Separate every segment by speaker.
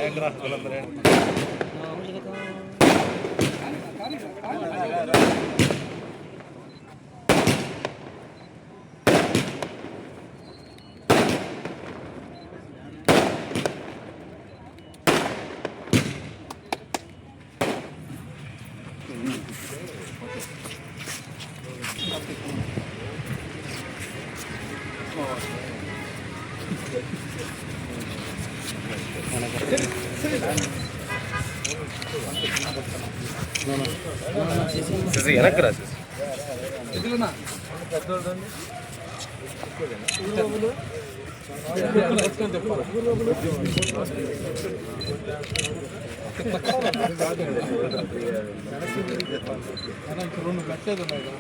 Speaker 1: వెనక్కి రెండు కట్టేది ఉన్నాయి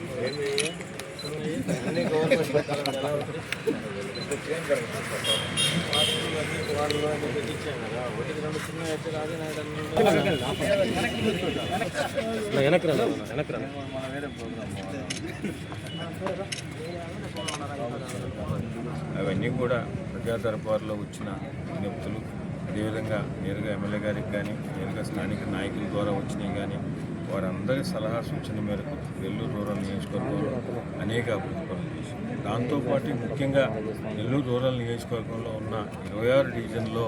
Speaker 2: అవన్నీ కూడా ప్రజా దర్బార్లో వచ్చిన విజ్ఞప్తులు, అదేవిధంగా నేరుగా ఎమ్మెల్యే గారికి కానీ నేరుగా స్థానిక నాయకుల ద్వారా వచ్చినాయి కానీ వారందరి సలహా సూచన మేరకు నెల్లూరు రూరల్ నియోజకవర్గంలో అనేక అభివృద్ధి పనులు చేశారు. దాంతోపాటు ముఖ్యంగా నెల్లూరు రూరల్ నియోజకవర్గంలో ఉన్న 26 డివిజన్లో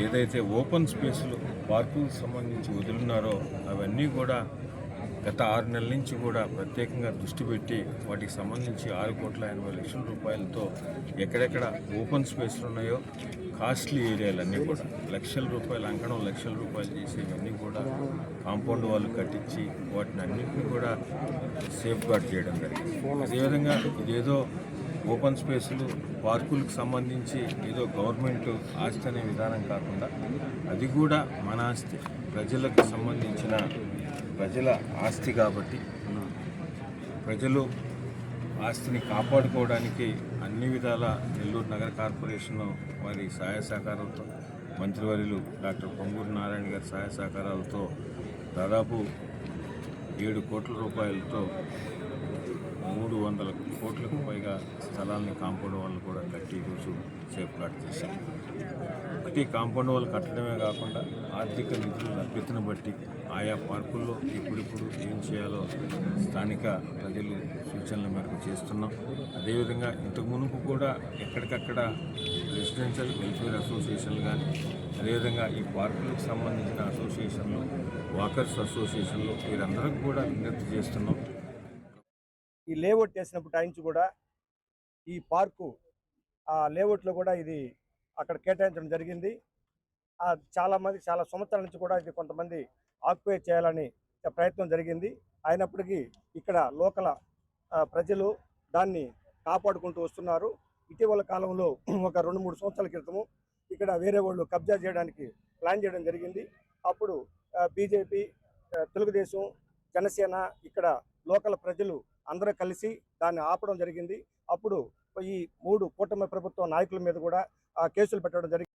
Speaker 2: ఏదైతే ఓపెన్ స్పేసులు పార్కులకు సంబంధించి వదులున్నారో అవన్నీ కూడా గత 6 నెలల నుంచి కూడా ప్రత్యేకంగా దృష్టి పెట్టి వాటికి సంబంధించి 6,80,00,000 రూపాయలతో ఎక్కడెక్కడ ఓపెన్ స్పేస్లు ఉన్నాయో కాస్ట్లీ ఏరియాలన్నీ కూడా లక్షల రూపాయలు అంకణం, లక్షల రూపాయలు చేసేవన్నీ కూడా కాంపౌండ్ వాళ్ళు కట్టించి వాటిని అన్నింటినీ కూడా సేఫ్ గార్డ్ చేయడం జరిగింది. అదేవిధంగా ఇదేదో ఓపెన్ స్పేసులు పార్కులకు సంబంధించి ఏదో గవర్నమెంట్ ఆస్తి అనే విధానం కాకుండా అది కూడా మన ఆస్తి, ప్రజలకు సంబంధించిన ప్రజల ఆస్తి కాబట్టి ప్రజలు ఆస్తిని కాపాడుకోవడానికి అన్ని విధాల నెల్లూరు నగర కార్పొరేషన్ వారి సహాయ సహకారాలతో, మంత్రివర్యులు డాక్టర్ పొంగూరు నారాయణ గారి సహాయ సహకారాలతో దాదాపు 7 కోట్ల రూపాయలతో 300 కోట్లకు పైగా స్థలాన్ని కాంపౌండ్ వాళ్ళు కూడా కట్టి ఈరోజు సేఫ్ గార్డ్ చేశారు. ప్రతి కాంపౌండ్ వాళ్ళు కట్టడమే కాకుండా ఆర్థిక నిధుల లభ్యతను బట్టి ఆయా పార్కుల్లో ఇప్పుడిప్పుడు ఏం చేయాలో స్థానిక ప్రజలు సూచనల మేరకు చేస్తున్నాం. అదేవిధంగా ఇంతకు మునుపు కూడా ఎక్కడికక్కడ రెసిడెన్షియల్ వెల్ఫేర్ అసోసియేషన్లు కానీ, అదేవిధంగా ఈ పార్కులకు సంబంధించిన అసోసియేషన్లు, వాకర్స్ అసోసియేషన్లు వీరందరికీ కూడా విజ్ఞప్తి చేస్తున్నాం.
Speaker 3: ఈ లేఅవుట్ వేసినప్పుడు టైంచి కూడా ఈ పార్కు ఆ లేఅవుట్లో కూడా ఇది అక్కడ కేటాయించడం జరిగింది. చాలామంది చాలా సంవత్సరాల నుంచి కూడా ఇది కొంతమంది ఆక్యుపై చేయాలని ప్రయత్నం జరిగింది. అయినప్పటికీ ఇక్కడ లోకల్ ప్రజలు దాన్ని కాపాడుకుంటూ వస్తున్నారు. ఇటీవల కాలంలో ఒక 2-3 సంవత్సరాల క్రితము ఇక్కడ వేరే వాళ్ళు కబ్జా చేయడానికి ప్లాన్ చేయడం జరిగింది. అప్పుడు బీజేపీ, తెలుగుదేశం, జనసేన ఇక్కడ లోకల్ ప్రజలు అందరూ కలిసి దాన్ని ఆపడం జరిగింది. అప్పుడు ఈ 3 కూటమి ప్రభుత్వ నాయకుల మీద కూడా కేసులు పెట్టడం జరిగింది.